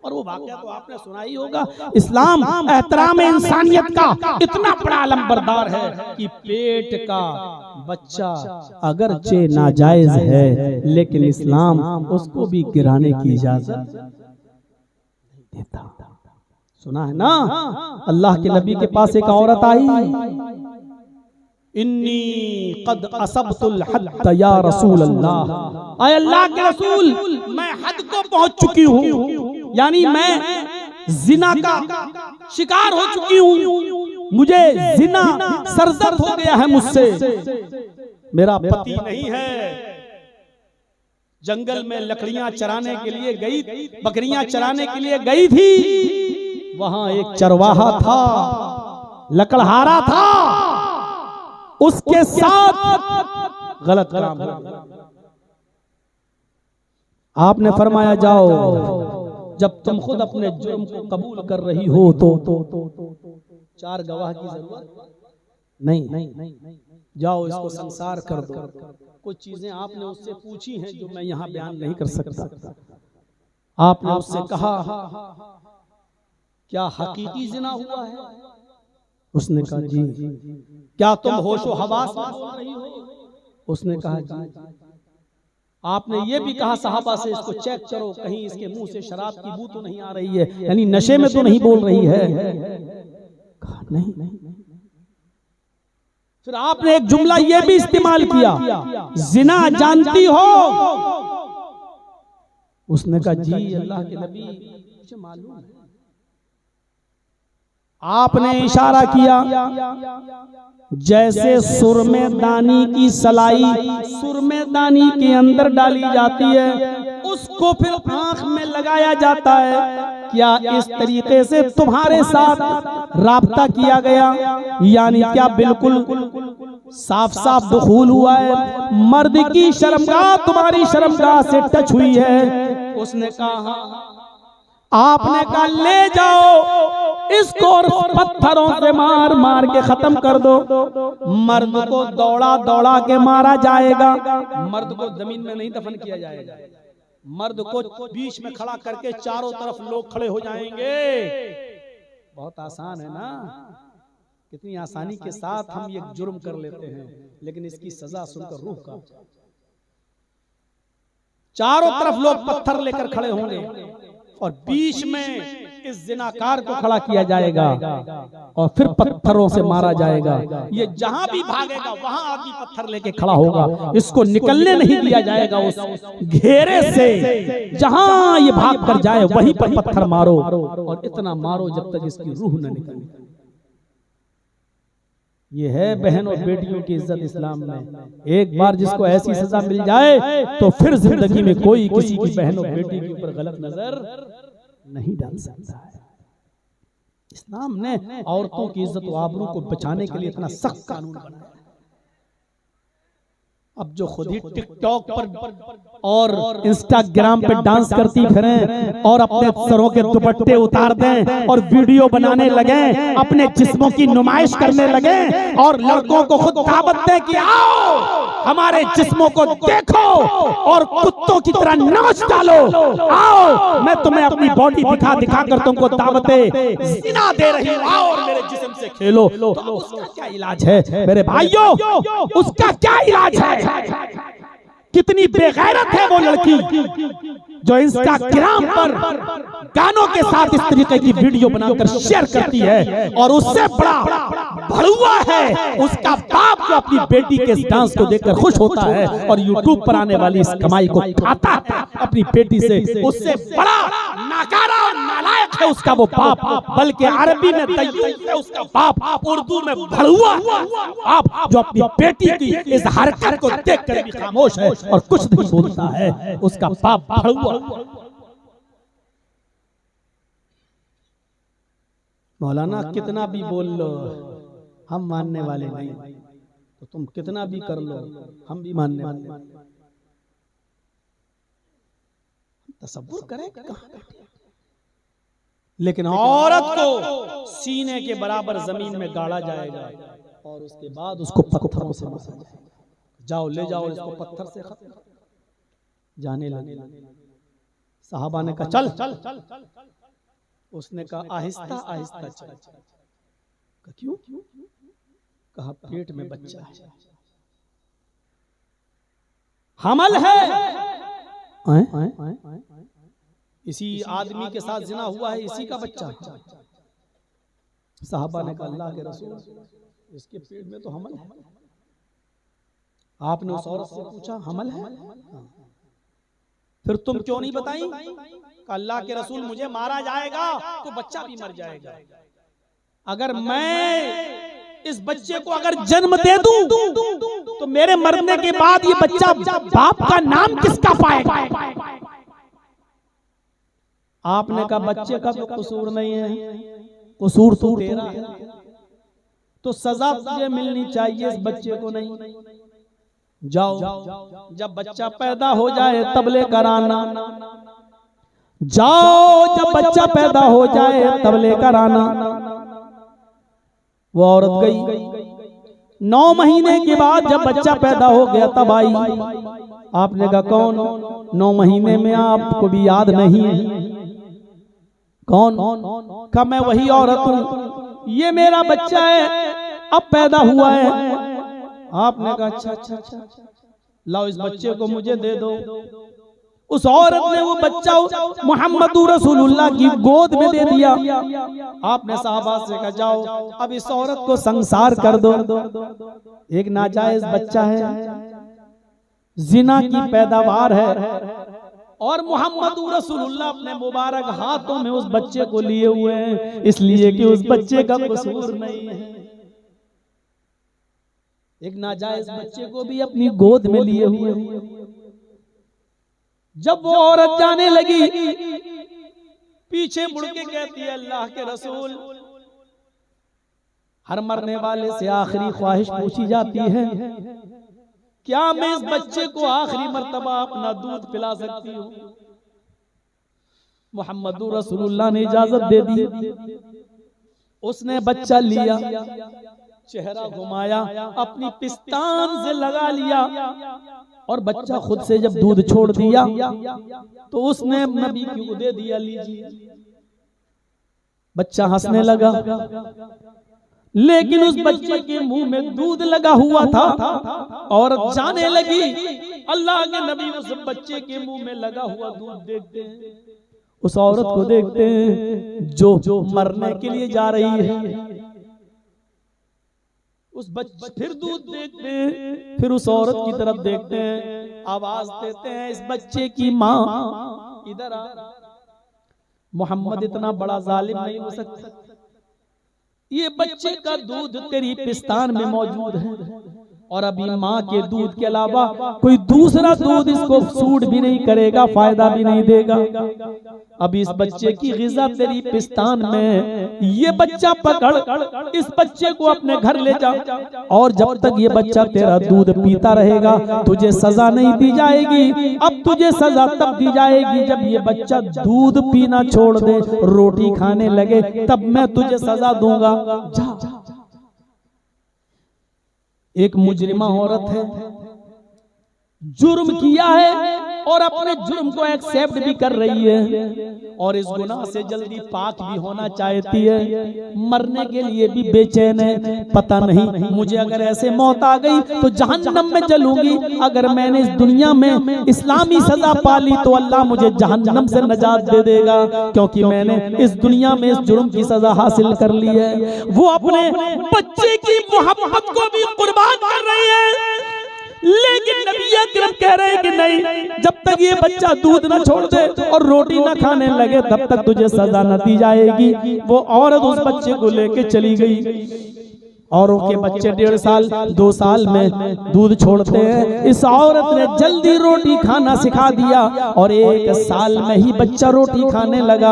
और वो वाकया तो आपने सुना ही होगा। इस्लाम एहतराम इंसानियत का इतना बड़ा अलंबरदार है कि पेट का बच्चा अगरचे नाजायज है, लेकिन इस्लाम उसको भी गिराने की इजाजत देता। सुना है ना, अल्लाह के नबी के पास एक औरत आई, इन्नी कद असबतुल हद या रसूल अल्लाह, आय अल्लाह के रसूल मैं हद को पहुंच चुकी हूँ, यानी मैं जिना का शिकार हो चुकी हूँ, मुझे जिना सरजद हो गया है मुझसे, मेरा पति नहीं है। जंगल में लकड़ियां चराने के लिए गई, बकरियां चराने के लिए गई थी, वहां एक चरवाहा था, लकड़हारा था, उसके साथ गलत काम हुआ। आपने फरमाया जाओ, जब तुम खुद अपने जुर्म को कबूल कर रही हो तो 4 गवाह की जरूरत नहीं, जाओ इसको संसार कर दो। कुछ चीजें आपने उससे पूछी हैं जो मैं यहाँ बयान नहीं कर सकता। आपने उससे कहा क्या हकीकी जिना हुआ है? उसने कहा जी। क्या तुम होशो हवास में बोल रही हो? उसने कहा जी। आपने ये भी कहा सहाबा से इसको चेक करो कहीं इसके मुंह से शराब की बू तो नहीं आ रही है, यानी नशे में तो नहीं बोल रही है? कहा नहीं। फिर आपने एक जुमला ये भी इस्तेमाल किया, जिना जानती हो? उसने कहा जी अल्लाह के नबी मुझे मालूम है। आपने इशारा किया जैसे सुरमे दानी की सलाई सुरमे दानी के अंदर डाली जाती है, उसको फिर आंख में लगाया जाता है। क्या इस तरीके से तुम्हारे साथ राब्ता किया गया? यानी क्या बिल्कुल साफ साफ दुखूल हुआ है? मर्द की शर्मगाह तुम्हारी शर्मगाह से टच हुई है? उसने कहा आपने कहा ले जाओ इसको और पत्थरों से मार मार के खत्म कर दो। मर्द को दौड़ा दौड़ा के मारा जाएगा, मर्द को जमीन में नहीं दफन किया जाएगा, मर्द को बीच में खड़ा करके चारों तरफ लोग खड़े हो जाएंगे। बहुत आसान है ना, कितनी आसानी के साथ हम ये जुर्म कर लेते हैं, लेकिन इसकी सजा सुनकर रूह का, चारों तरफ लोग पत्थर लेकर खड़े होंगे और बीच में इस जिनाकार को खड़ा किया जाएगा और फिर पत्थरों से मारा जाएगा। ये जहां भी भागेगा वहां आदमी पत्थर लेके खड़ा होगा, इसको निकलने नहीं दिया जाएगा उस घेरे से। जहां ये भाग कर जाए वहीं पर पत्थर मारो और इतना मारो जब तक इसकी रूह न निकले। ये है बहन और बेटियों की इज्जत इस्लाम में। एक बार जिसको ऐसी सजा मिल जाए तो फिर जिंदगी में कोई किसी की बहन और बेटी के ऊपर गलत नजर नहीं डाल सकता है। इस्लाम ने औरतों की इज्जत और आबरू को बचाने के लिए इतना सख्त कानून बनाया। अब जो खुद ही टिकटॉक पर और इंस्टाग्राम पे डांस करती फिरें और अपने सरों के दुपट्टे उतार दें और वीडियो बनाने लगे, अपने जिस्मों की नुमाइश करने लगे और लड़कों को खुद दावत दें कि आओ हमारे जिस्मों को देखो और कुत्तों की तरह नाच डालो, आओ मैं तुम्हें अपनी बॉडी दिखा दिखा कर तुमको दावतें जिना दे रही हूं, आओ और मेरे जिस्म से खेलो। तो उसका क्या इलाज है मेरे भाइयों? उसका क्या इलाज है? कितनी बेगैरत है वो लड़की जो इंस्टाग्राम पर गानों के साथ इस तरीके की वीडियो बनाकर शेयर करती है, और उससे बड़ा भड़ुआ है उसका बाप जो अपनी बेटी के इस डांस को देखकर खुश होता है और यूट्यूब पर आने वाली इस कमाई को खाता है अपनी बेटी से। उससे बड़ा नाकारा और नालायक है उसका वो बाप, बल्कि अरबी में तय्यूब है उसका बाप, उर्दू में भड़ुआ बाप जो अपनी बेटी की इस हरकत को देखकर भी खामोश है और कुछ नहीं बोलता है, उसका बाप भड़ुआ। मौलाना कितना भी बोल लो हम मानने वाले नहीं, तो तुम कितना भी कर लो हम भी मानने वाले। तसव्वुर करें कहां, लेकिन औरत को सीने के बराबर जमीन में गाड़ा जाएगा और उसके बाद उसको पत्थरों से मारा जाएगा। जाओ ले जाओ इसको पत्थर से खत्म जाने लगे। साहबा ने कहा चल, उसने कहा आहिस्ता आहिस्ता चल। क्यों? कहा पेट में बच्चा है, हमल है। इसी आदमी के साथ जिना हुआ है, इसी का बच्चा। साहबा ने कहा अल्लाह के रसूल, इसके पेट में तो हमल है। आपने उस औरत से पूछा हमल है? फिर तुम क्यों नहीं बताई? अल्लाह के रसूल, मुझे मारा जाएगा तो बच्चा भी मर जाएगा। अगर मैं इस बच्चे को अगर जन्म दे दूं तो मेरे मरने के बाद ये बच्चा बाप का नाम किसका पाएगा? आपने कहा बच्चे का तो कसूर नहीं है, कसूर तो तेरा है, तो सजा तुझे मिलनी चाहिए, इस बच्चे को नहीं। जाओ, जब बच्चा पैदा हो जाए तब लेकर आना। जाओ, जब बच्चा पैदा हो जाए तब लेकर आना। वो औरत गई। 9 महीने के बाद जब बच्चा पैदा हो गया तब आई। आपने कहा कौन? 9 महीने में आपको भी याद नहीं है? कौन? कहा मैं वही औरत हूं, ये मेरा बच्चा है, अब पैदा हुआ है। आपने कहा अच्छा, लाओ इस बच्चे को मुझे दे दो। उस औरत ने वो बच्चा मुहम्मदुर रसूलुल्लाह की गोद में दे दिया। आपने साहबा से कहा जाओ, अब इस औरत को संसार कर दो, एक नाजायज बच्चा है, जिना की पैदावार है। और मुहम्मदुर रसूलुल्लाह अपने मुबारक हाथों में उस बच्चे को लिए हुए हैं, इसलिए कि उस बच्चे का कसूर नहीं है। एक नाजायज बच्चे को भी अपनी गोद में लिए हुए। जब वो औरत जाने लगी, पीछे मुड़ के कहती है अल्लाह के रसूल, हर मरने वाले से आखिरी ख्वाहिश पूछी जाती है, क्या मैं इस बच्चे को आखिरी मर्तबा अपना दूध पिला सकती हूँ? मुहम्मदुर रसूलुल्लाह ने इजाजत दे दी। उसने बच्चा लिया, चेहरा घुमाया, अपनी पिस्तान से लगा लिया और बच्चा खुद से जब दूध छोड़ दिया तो उसने नबी को दे दिया, लीजिए। बच्चा हंसने लगा, लेकिन उस बच्चे के मुंह में दूध लगा हुआ था। और जाने लगी, अल्लाह के नबी उस बच्चे के मुंह में लगा हुआ दूध देखते हैं, उस औरत को देखते हैं जो मरने के लिए जा रही है। उस बच्चे फिर दूध देखते हैं, फिर उस औरत की तरफ देखते हैं, आवाज देते हैं इस बच्चे की माँ इधर आ। मोहम्मद इतना बड़ा जालिम नहीं हो सकता, ये बच्चे का दूध तेरी पिस्तान में मौजूद है और अभी माँ के दूध के अलावा कोई दूसरा दूध इसको सूट भी नहीं करेगा, फायदा भी नहीं देगा। अभी इस बच्चे की ग़िज़ा तेरी पिस्तान में, ये बच्चा पकड़, इस बच्चे को अपने घर ले जा, और जब तक ये बच्चा तेरा दूध पीता रहेगा तुझे सजा नहीं दी जाएगी। अब तुझे सजा तब दी जाएगी जब ये बच्चा दूध पीना छोड़ दे, रोटी खाने लगे, तब मैं तुझे सजा दूंगा। जा। एक मुजरिमा औरत है, जुर्म किया है और अपने जुर्म को एक्सेप्ट भी कर रही है और इस गुनाह से जल्दी पाक भी होना चाहती है, मरने के लिए भी बेचैन है। पता नहीं मुझे अगर ऐसे मौत आ गई तो जहन्नम में जलूंगी, अगर मैंने इस दुनिया में इस्लामी सजा पाली तो अल्लाह मुझे जहन्नम से नजात दे देगा, क्योंकि मैंने इस दुनिया में इस जुर्म की सजा हासिल कर ली है। वो अपने बच्चे की मोहब्बत को भी कुर्बान कर रही है, लेकिन नबी अकरम कह रहे हैं कि नहीं, जब तक ये बच्चा दूध न छोड़ दे और रोटी न खाने लगे तब तक तुझे सजा न दी जाएगी। वो औरत उस बच्चे को लेके चली गई। औरों के बच्चे 1.5 साल 2 साल में दूध छोड़ते हैं, इस औरत ने जल्दी रोटी खाना सिखा दिया और 1 साल में ही बच्चा रोटी खाने लगा।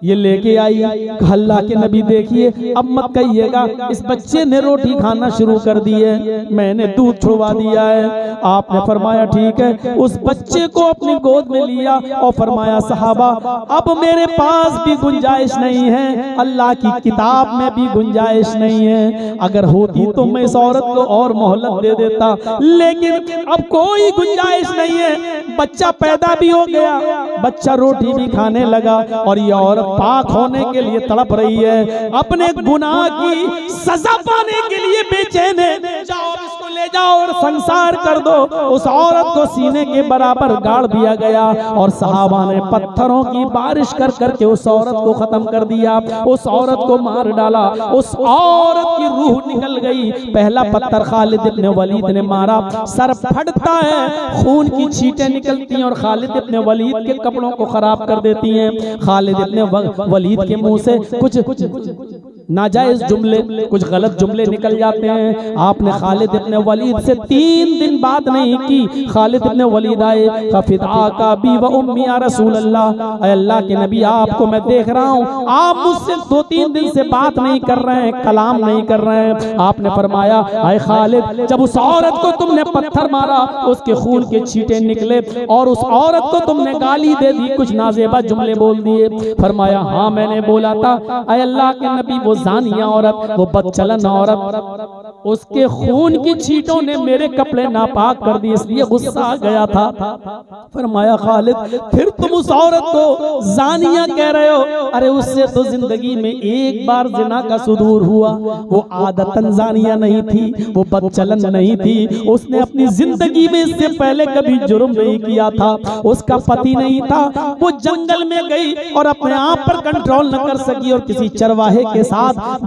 ये लेके आई, अल्लाह के नबी देखिए, अब मत कहिएगा इस बच्चे ने रोटी खाना शुरू कर दी है, मैंने दूध छुड़वा दिया है। आपने फरमाया ठीक है, उस बच्चे को अपनी गोद में लिया और फरमाया सहाबा अब मेरे पास भी गुंजाइश नहीं है, अल्लाह की किताब में भी गुंजाइश नहीं है, हैं, अगर होती तो मैं इस औरत को और मोहलत दे देता, लेकिन अब कोई गुंजाइश नहीं है। बच्चा पैदा भी हो गया, बच्चा रोटी भी खाने लगा और ये औरत पाक होने के लिए तड़प रही है, अपने गुनाह की सजा पाने के लिए बेचैन है। जाओ इसको ले जाओ और संसार कर दो। उस औरत को सीने के बराबर गाड़ दिया गया और सहाबा ने पत्थरों की बारिश कर करके उस औरत को खत्म कर दिया, उस औरत को मार डाला। उस औरत की रूह निकल गई। पहला पत्थर खालिद इब्ने वलीद ने मारा, सर फटता है, खून की छींटें निकलती हैं और खालिद इब्ने वलीद के कपड़ों को खराब कर देती हैं। खालिद इब्ने वलीद के मुंह से कुछ नाजायज जुमले, कुछ गलत जुमले निकल जाते हैं। आपने खालिद इब्ने वलीद से 3 दिन बात नहीं की। खालिद इब्ने वलीद आए, कफिदा का बी व उम्मी या रसूल अल्लाह, अल्लाह के नबी आपको मैं देख रहा हूँ, आप मुझसे 2-3 दिन से बात नहीं कर रहे हैं, कलाम नहीं कर रहे हैं। आपने फरमाया, अय खालिद, जब उस औरत को तुमने पत्थर मारा, उसके खून के छींटे निकले और उस औरत को तुमने गाली दे दी, कुछ नाजेबा जुमले बोल दिए। फरमाया, हाँ मैंने बोला था। अय अल्लाह के नबी, वो जानिया औरत, वो बदचलन औरत, उसके खून की छींटों ने मेरे कपड़े नापाक कर दिए, इसलिए गुस्सा आ गया था। फरमाया, खालिद फिर तुम उस औरत को जानिया कह रहे हो? अरे उससे तो जिंदगी में एक बार जिना का सुदूर हुआ, वो आदतन जानिया नहीं थी, वो बदचलन नहीं थी, उसने अपनी जिंदगी में इससे पहले कभी जुर्म नहीं किया था, उसका पति नहीं था, वो जंगल में गई और अपने आप पर कंट्रोल न कर सकी और किसी चरवाहे के साथ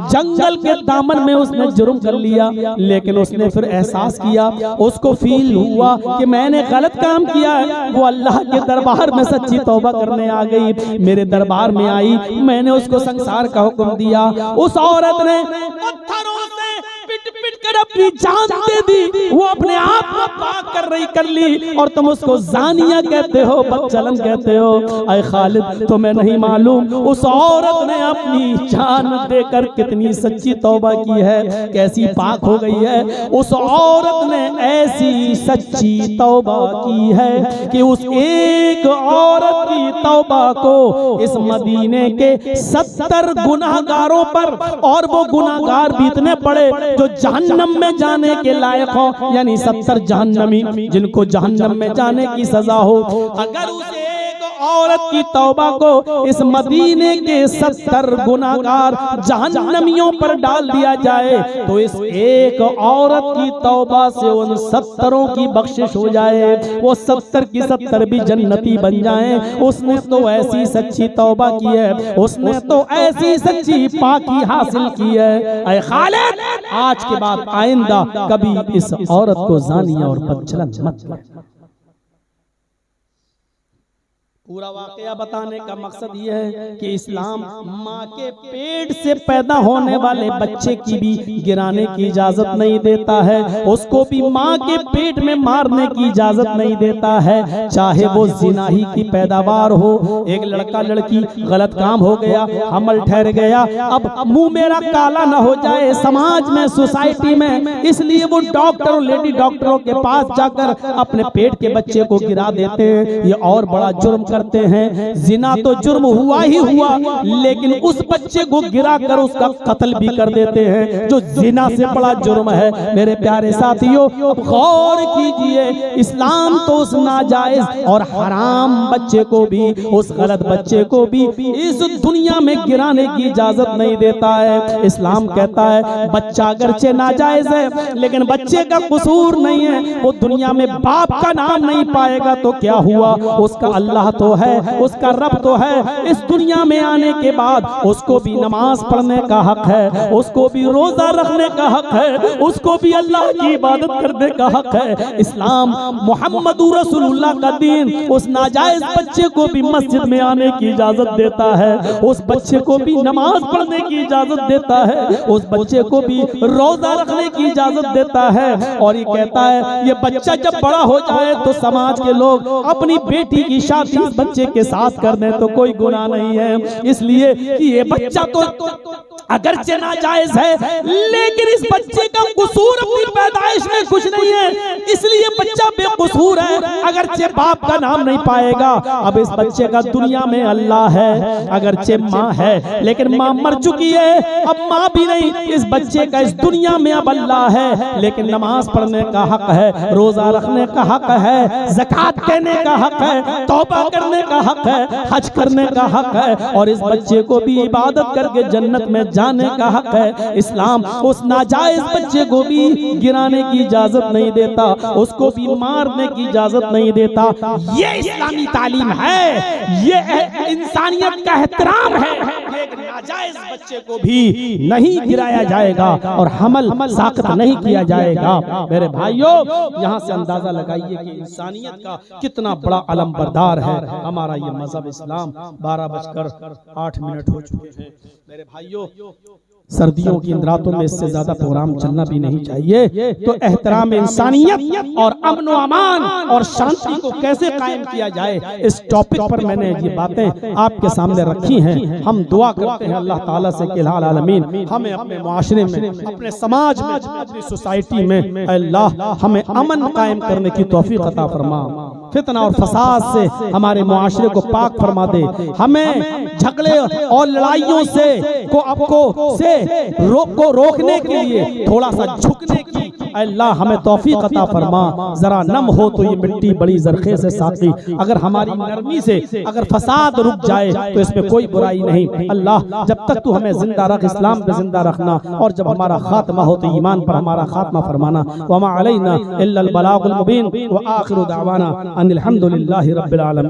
जंगल के दामन में उसने जुर्म कर लिया। लेकिन उसने फिर एहसास किया, उसको फील हुआ कि मैंने गलत काम किया है। वो अल्लाह के दरबार में सच्ची तौबा करने आ गई, मेरे दरबार में आई, मैंने उसको संसार का हुक्म दिया। उस औरत ने पत्थरों से पिट-पिट कर अपनी जान दे दी, वो अपने आप को पाक कर ली और तुम उसको जानिया कहते हो, बदचलन कहते हो। ऐ खालिद, तुम्हें नहीं मालूम उस औरत ने अपनी जान देकर कितनी सच्ची तौबा की है, कैसी पाक हो गई है। उस औरत ने ऐसी सच्ची तौबा की है कि उस एक औरत की तौबा को इस मदीने के 70 गुनाहगारों पर, और वो गुनाहगार भी इतने बड़े जो जहन्नम में जाने के लायक हो, यानी 70 जहन्नमी जिनको जहन्नम में जाने की सजा हो, अगर उस एक औरत की तौबा को इस मदीने के 70 गुनाहगार जहन्नमियों पर डाल दिया जाए तो इस एक औरत की तौबा से उन 70 की बख्शिश हो जाए, वो 70 की 70 भी जन्नती बन जाएं। उसने तो ऐसी सच्ची तौबा की है, उसने तो ऐसी सच्ची पाकी हासिल की है। ऐ खालिद, आज के बाद आइंदा कभी इस औरत को जानिया और बदचलन मत। पूरा वाकया बताने का मकसद यह है कि इस्लाम माँ के पेट से पैदा होने वाले बच्चे की भी गिराने की इजाजत नहीं देता है, उसको भी माँ के पेट में मारने की इजाजत नहीं देता है, चाहे वो जिना ही की पैदावार हो। एक लड़का लड़की गलत काम हो गया, हमल ठहर गया, अब मुंह मेरा काला ना हो जाए समाज में, सोसाइटी में, इसलिए वो डॉक्टर, लेडी डॉक्टरों के पास जाकर अपने पेट के बच्चे को गिरा देते हैं। ये और बड़ा जुर्म करते हैं। जिना तो जुर्म हुआ ही हुआ, लेकिन उस बच्चे को गिरा कर उसका कत्ल भी कर देते हैं, जो जिना से बड़ा जुर्म है। मेरे प्यारे साथियों, गौर कीजिए, इस्लाम तो उस नाजायज और हराम बच्चे को भी, उस गलत बच्चे को भी इस दुनिया में गिराने की इजाजत नहीं देता है। इस्लाम कहता है बच्चा अगरचे नाजायज है, लेकिन बच्चे का कसूर नहीं है, वो दुनिया में बाप का नाम नहीं पाएगा तो क्या हुआ, उसका अल्लाह तो है, उसका रब तो है। इस दुनिया में आने के बाद उसको भी नमाज पढ़ने का हक है, उसको भी रोजा रखने का हक है, उसको भी अल्लाह की इबादत करने का हक है। इस्लाम मोहम्मद रसूलुल्लाह का दीन उस नाजायज बच्चे को भी मस्जिद में आने की इजाजत देता है, उस बच्चे को भी नमाज पढ़ने की इजाजत देता है, उस बच्चे को भी रोजा रखने की इजाजत देता है। और ये कहता है ये बच्चा जब बड़ा हो जाए तो समाज के लोग अपनी बेटी की शादी बच्चे के साथ कर दें तो कोई गुनाह नहीं है, इसलिए कि ये बच्चा तो अगरचे नाजायज है, लेकिन इस बच्चे का कसूर अपनी पैदाइश में कुछ नहीं है, इसलिए बच्चा बेकसूर है। अगरचे बाप का नाम नहीं पाएगा। अब इस बच्चे का दुनिया में अल्लाह है, अगरचे माँ है, लेकिन माँ मर चुकी है, अब माँ भी नहीं। इस बच्चे का इस दुनिया में अब अल्लाह है, लेकिन नमाज पढ़ने का हक है, रोजा रखने का हक है, ज़कात देने का हक है, तौबा करने का हक है, हज करने का हक है, और इस बच्चे को भी इबादत करके जन्नत में जाने का हक है। इस्लाम उस नाजायज बच्चे को भी गिराने की इजाजत नहीं देता, उसको भी मारने की इजाजत नहीं देता। ये इस्लामी तालीम है, ये इंसानियत का एहतराम है। एक नाजायज बच्चे को भी नहीं गिराया जाएगा और हमल साकत नहीं किया जाएगा। मेरे भाइयों, यहाँ से अंदाजा लगाइए कि इंसानियत का कितना बड़ा अलम बरदार है हमारा ये मजहब इस्लाम। 12:08 हो चुके हैं। मेरे भाइयों, सर्दियों की इन रातों में इससे ज्यादा प्रोग्राम चलना भी नहीं चाहिए। तो एहतराम इंसानियत और अमन व अमान और शांति को कैसे कायम किया जाए, इस टॉपिक पर मैंने ये बातें आपके सामने रखी हैं। हम दुआ करते हैं अल्लाह ताला से कि अल्लाह आलमीन हमें अपने मुआशरे में, अपने समाज में, अपनी सोसाइटी में अल्लाह हमें अमन कायम करने की तौफीक अता फरमा, फितना और फसाद से हमारे मुआशरे को पाक फरमा दे। हमें झगड़े और लड़ाइयों से रोकने के लिए थोड़ा सा झुकने की अल्लाह हमें तौफीक अता फरमा। जरा नम हो तो ये मिट्टी बड़ी जरखे से साकी, अगर हमारी नरमी से अगर फसाद रुक जाए तो इसमें कोई बुराई नहीं। अल्लाह जब तक तू हमें जिंदा रख, इस्लाम पे जिंदा रखना, और जब हमारा खात्मा हो तो ईमान पर हमारा खात्मा फरमाना। वमा अलैना इल्लल बलागुल मुबीन व आखिरु दावाना अनिल हम्दुलिल्लाहि रब्बिल आलमीन।